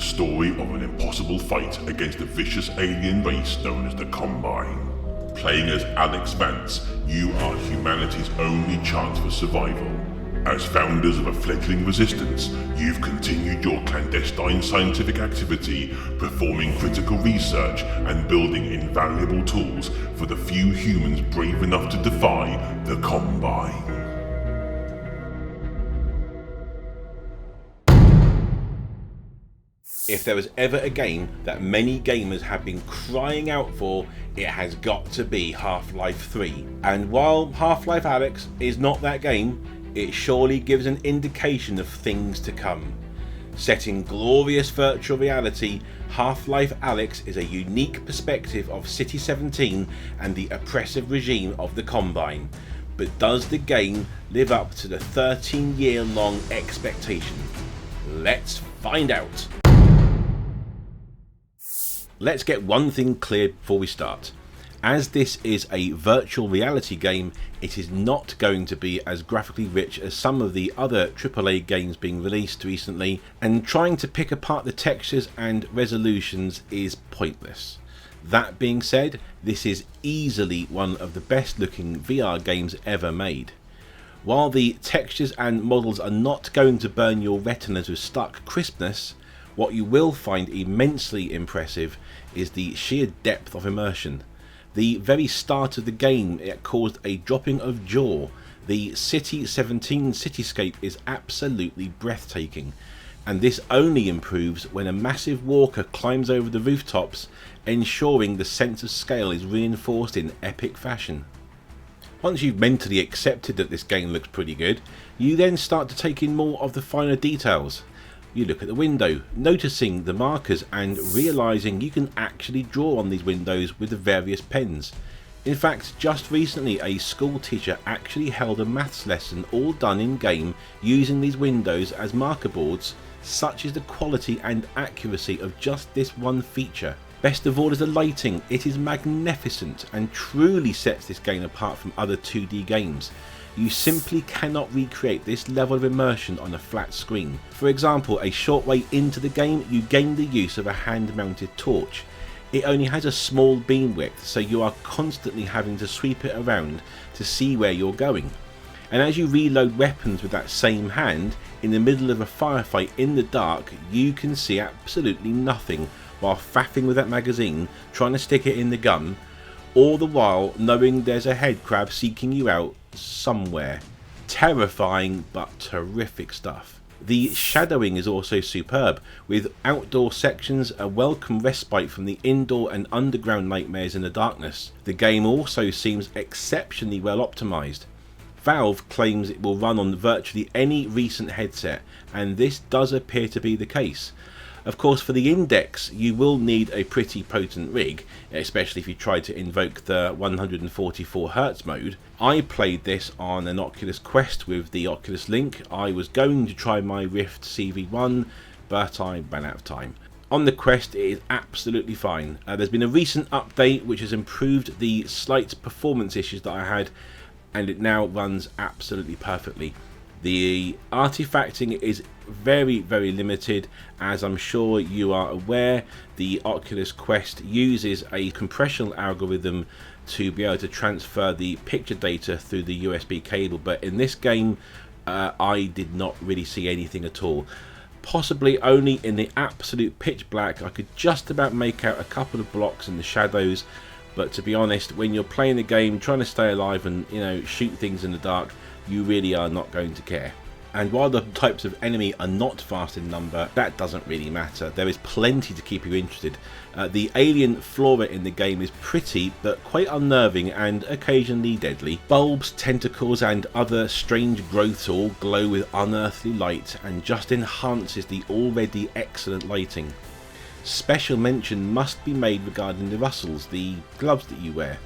story of an impossible fight against a vicious alien race known as the Combine. Playing as Alyx Vance, you are humanity's only chance for survival. As founders of a fledgling resistance, you've continued your clandestine scientific activity, performing critical research and building invaluable tools for the few humans brave enough to defy the Combine. If there was ever a game that many gamers have been crying out for, it has got to be Half-Life 3. And while Half-Life Alyx is not that game, it surely gives an indication of things to come. Set in glorious virtual reality, Half-Life Alyx is a unique perspective of City 17 and the oppressive regime of the Combine. But does the game live up to the 13-year-long expectation? Let's find out. Let's get one thing clear before we start. As this is a virtual reality game, it is not going to be as graphically rich as some of the other AAA games being released recently, and trying to pick apart the textures and resolutions is pointless. That being said, this is easily one of the best looking VR games ever made. While the textures and models are not going to burn your retinas with stark crispness, what you will find immensely impressive is the sheer depth of immersion. The very start of the game, it caused a dropping of jaw. The City 17 cityscape is absolutely breathtaking, and this only improves when a massive walker climbs over the rooftops, ensuring the sense of scale is reinforced in epic fashion. Once you've mentally accepted that this game looks pretty good, you then start to take in more of the finer details. You look at the window, noticing the markers and realising you can actually draw on these windows with the various pens. In fact, just recently a school teacher actually held a maths lesson all done in game using these windows as marker boards. Such is the quality and accuracy of just this one feature. Best of all is the lighting. It is magnificent and truly sets this game apart from other 2D games. You simply cannot recreate this level of immersion on a flat screen. For example, a short way into the game you gain the use of a hand-mounted torch. It only has a small beam width, so you are constantly having to sweep it around to see where you're going. And as you reload weapons with that same hand, in the middle of a firefight in the dark, you can see absolutely nothing while faffing with that magazine, trying to stick it in the gun, all the while knowing there's a headcrab seeking you out somewhere. Terrifying but terrific stuff. The shadowing is also superb, with outdoor sections a welcome respite from the indoor and underground nightmares in the darkness. The game also seems exceptionally well optimised. Valve claims it will run on virtually any recent headset, and this does appear to be the case. Of course, for the index you will need a pretty potent rig, especially if you try to invoke the 144Hz mode. I played this on an Oculus Quest with the Oculus Link. I was going to try my Rift CV1, but I ran out of time. On the Quest it is absolutely fine. There's been a recent update which has improved the slight performance issues that I had, and it now runs absolutely perfectly. The artifacting is very limited, as I'm sure you are aware. The Oculus Quest uses a compression algorithm to be able to transfer the picture data through the USB cable, but in this game I did not really see anything at all. Possibly only in the absolute pitch black I could just about make out a couple of blocks in the shadows, but to be honest, when you're playing the game trying to stay alive and shoot things in the dark, you really are not going to care. And while the types of enemy are not vast in number, that doesn't really matter. There is plenty to keep you interested. The alien flora in the game is pretty but quite unnerving and occasionally deadly. Bulbs, tentacles and other strange growths all glow with unearthly light and just enhances the already excellent lighting. Special mention must be made regarding the Russells, the gloves that you wear.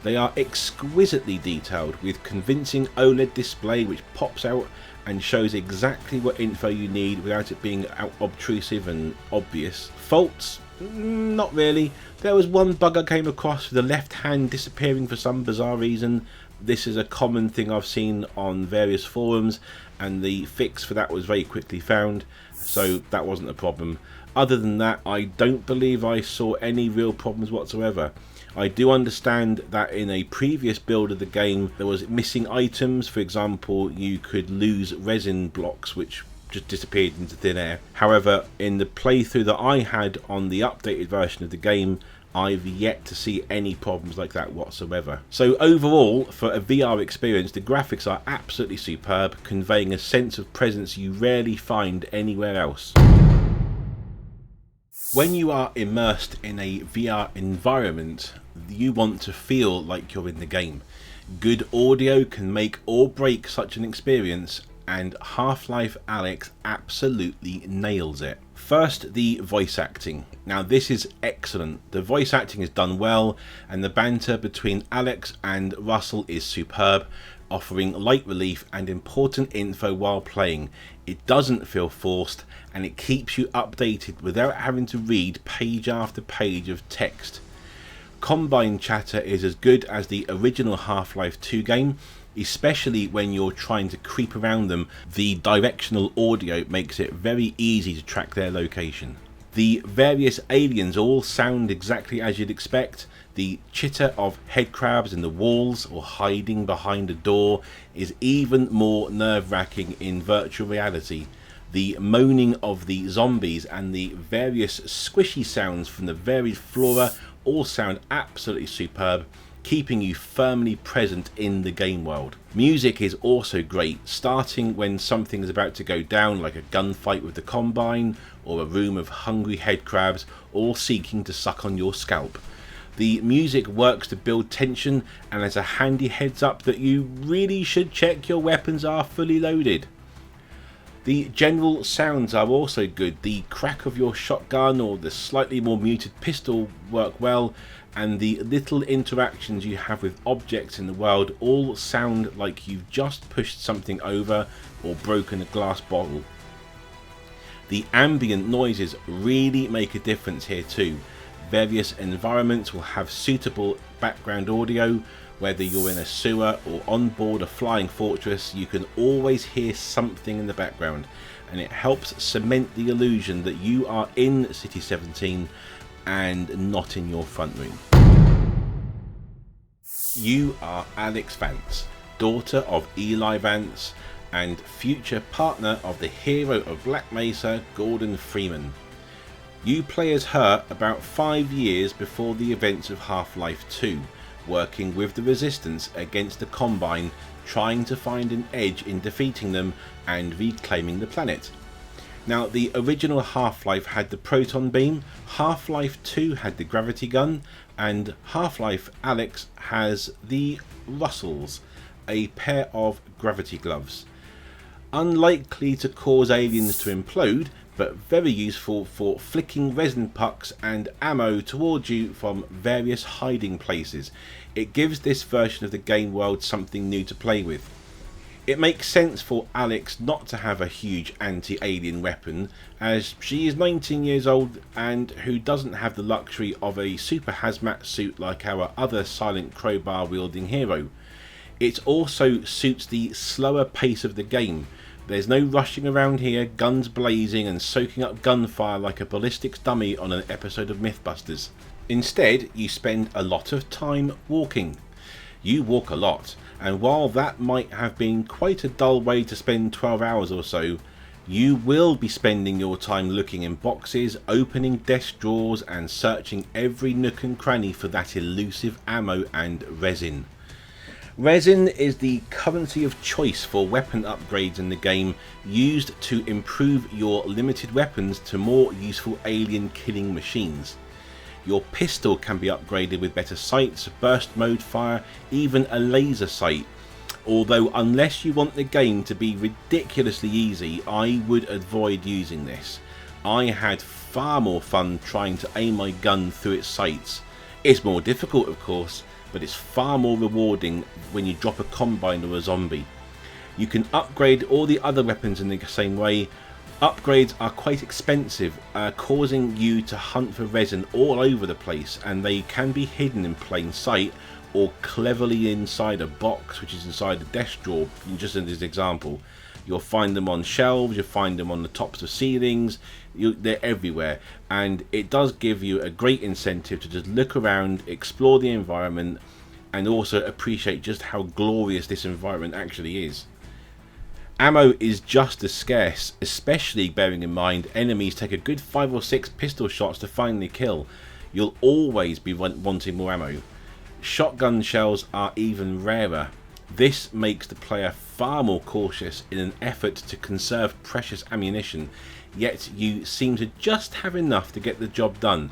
They are exquisitely detailed, with convincing OLED display which pops out and shows exactly what info you need without it being obtrusive and obvious. Faults? Not really. There was one bug I came across with the left hand disappearing for some bizarre reason. This is a common thing I've seen on various forums, and the fix for that was very quickly found, so that wasn't a problem. Other than that, I don't believe I saw any real problems whatsoever. I do understand that in a previous build of the game there was missing items. For example, you could lose resin blocks which just disappeared into thin air. However, in the playthrough that I had on the updated version of the game, I've yet to see any problems like that whatsoever. So overall, for a VR experience, the graphics are absolutely superb, conveying a sense of presence you rarely find anywhere else. When you are immersed in a VR environment, you want to feel like you're in the game. Good audio can make or break such an experience, and Half-Life Alyx absolutely nails it. First, the voice acting. Now this is excellent. The voice acting is done well, and the banter between Alyx and Russell is superb, offering light relief and important info while playing. It doesn't feel forced, and it keeps you updated without having to read page after page of text. Combine chatter is as good as the original Half-Life 2 game, especially when you're trying to creep around them. The directional audio makes it very easy to track their location. The various aliens all sound exactly as you'd expect. The chitter of headcrabs in the walls or hiding behind a door is even more nerve-wracking in virtual reality. The moaning of the zombies and the various squishy sounds from the varied flora all sound absolutely superb, keeping you firmly present in the game world. Music is also great, starting when something is about to go down, like a gunfight with the Combine or a room of hungry headcrabs all seeking to suck on your scalp. The music works to build tension and as a handy heads up that you really should check your weapons are fully loaded. The general sounds are also good. The crack of your shotgun or the slightly more muted pistol work well, and the little interactions you have with objects in the world all sound like you've just pushed something over or broken a glass bottle. The ambient noises really make a difference here too. Various environments will have suitable background audio. Whether you're in a sewer or on board a flying fortress, you can always hear something in the background, and it helps cement the illusion that you are in City 17 and not in your front room. You are Alyx Vance, daughter of Eli Vance and future partner of the hero of Black Mesa, Gordon Freeman. You play as her about 5 years before the events of Half-Life 2, working with the Resistance against the Combine, trying to find an edge in defeating them and reclaiming the planet. Now, the original Half-Life had the proton beam, Half-Life 2 had the gravity gun, and Half-Life Alyx has the Russells, a pair of gravity gloves. Unlikely to cause aliens to implode, but very useful for flicking resin pucks and ammo towards you from various hiding places. It gives this version of the game world something new to play with. It makes sense for Alyx not to have a huge anti-alien weapon, as she is 19 years old and who doesn't have the luxury of a super hazmat suit like our other silent crowbar wielding hero. It also suits the slower pace of the game. There's no rushing around here, guns blazing and soaking up gunfire like a ballistics dummy on an episode of Mythbusters. Instead, you spend a lot of time walking. You walk a lot, and while that might have been quite a dull way to spend 12 hours or so, you will be spending your time looking in boxes, opening desk drawers and searching every nook and cranny for that elusive ammo and resin. Resin is the currency of choice for weapon upgrades in the game, used to improve your limited weapons to more useful alien killing machines. Your pistol can be upgraded with better sights, burst mode fire, even a laser sight. Although unless you want the game to be ridiculously easy, I would avoid using this. I had far more fun trying to aim my gun through its sights. It's more difficult of course, but it's far more rewarding when you drop a Combine or a zombie. You can upgrade all the other weapons in the same way. Upgrades are quite expensive, causing you to hunt for resin all over the place, and they can be hidden in plain sight or cleverly inside a box which is inside a desk drawer, just as an example. You'll find them on shelves, you'll find them on the tops of ceilings, they're everywhere. And it does give you a great incentive to just look around, explore the environment, and also appreciate just how glorious this environment actually is. Ammo is just as scarce, especially bearing in mind enemies take a good 5 or 6 pistol shots to finally kill. You'll always be wanting more ammo. Shotgun shells are even rarer. This makes the player far more cautious in an effort to conserve precious ammunition, yet you seem to just have enough to get the job done,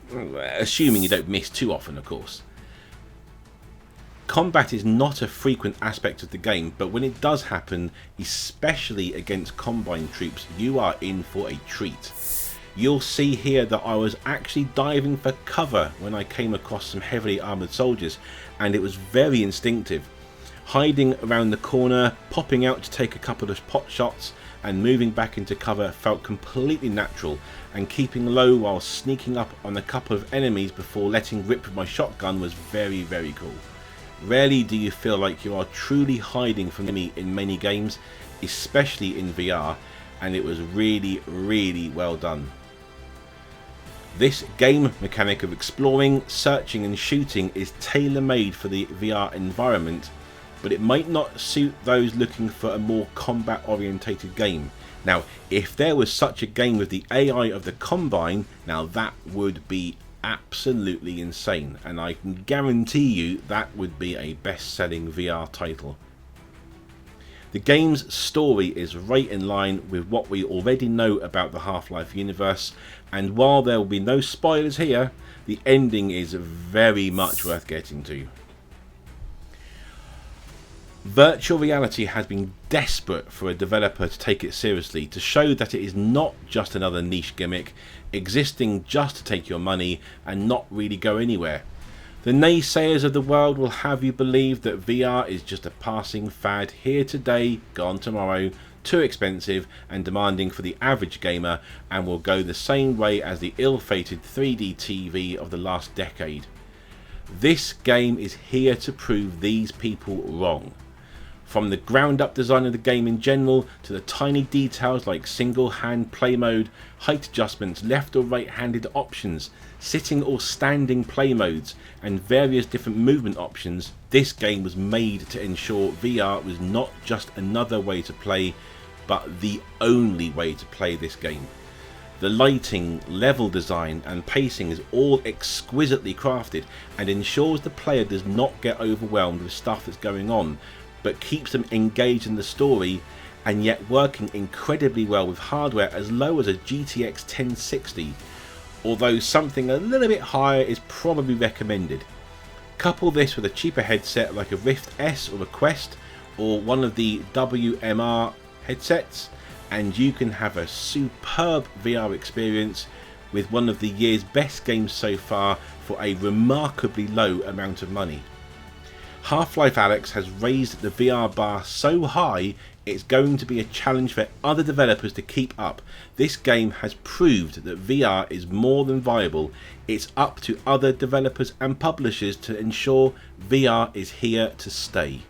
assuming you don't miss too often, of course. Combat is not a frequent aspect of the game, but when it does happen, especially against Combine troops, you are in for a treat. You'll see here that I was actually diving for cover when I came across some heavily armoured soldiers, and it was very instinctive. Hiding around the corner, popping out to take a couple of pot shots, and moving back into cover felt completely natural, and keeping low while sneaking up on a couple of enemies before letting rip with my shotgun was very, very cool. Rarely do you feel like you are truly hiding from enemy in many games, especially in VR, and it was really, really well done. This game mechanic of exploring, searching and shooting is tailor-made for the VR environment, but it might not suit those looking for a more combat orientated game. Now, if there was such a game with the AI of the Combine, now that would be absolutely insane, and I can guarantee you that would be a best-selling VR title. The game's story is right in line with what we already know about the Half-Life universe, and while there will be no spoilers here, the ending is very much worth getting to. Virtual reality has been desperate for a developer to take it seriously, to show that it is not just another niche gimmick, existing just to take your money and not really go anywhere. The naysayers of the world will have you believe that VR is just a passing fad, here today, gone tomorrow, too expensive and demanding for the average gamer, and will go the same way as the ill-fated 3D TV of the last decade. This game is here to prove these people wrong. From the ground up design of the game in general, to the tiny details like single hand play mode, height adjustments, left or right handed options, sitting or standing play modes, and various different movement options, this game was made to ensure VR was not just another way to play, but the only way to play this game. The lighting, level design and pacing is all exquisitely crafted and ensures the player does not get overwhelmed with stuff that's going on, but keeps them engaged in the story, and yet working incredibly well with hardware as low as a GTX 1060, although something a little bit higher is probably recommended. Couple this with a cheaper headset like a Rift S or a Quest or one of the WMR headsets, and you can have a superb VR experience with one of the year's best games so far for a remarkably low amount of money. Half-Life Alyx has raised the VR bar so high it's going to be a challenge for other developers to keep up. This game has proved that VR is more than viable. It's up to other developers and publishers to ensure VR is here to stay.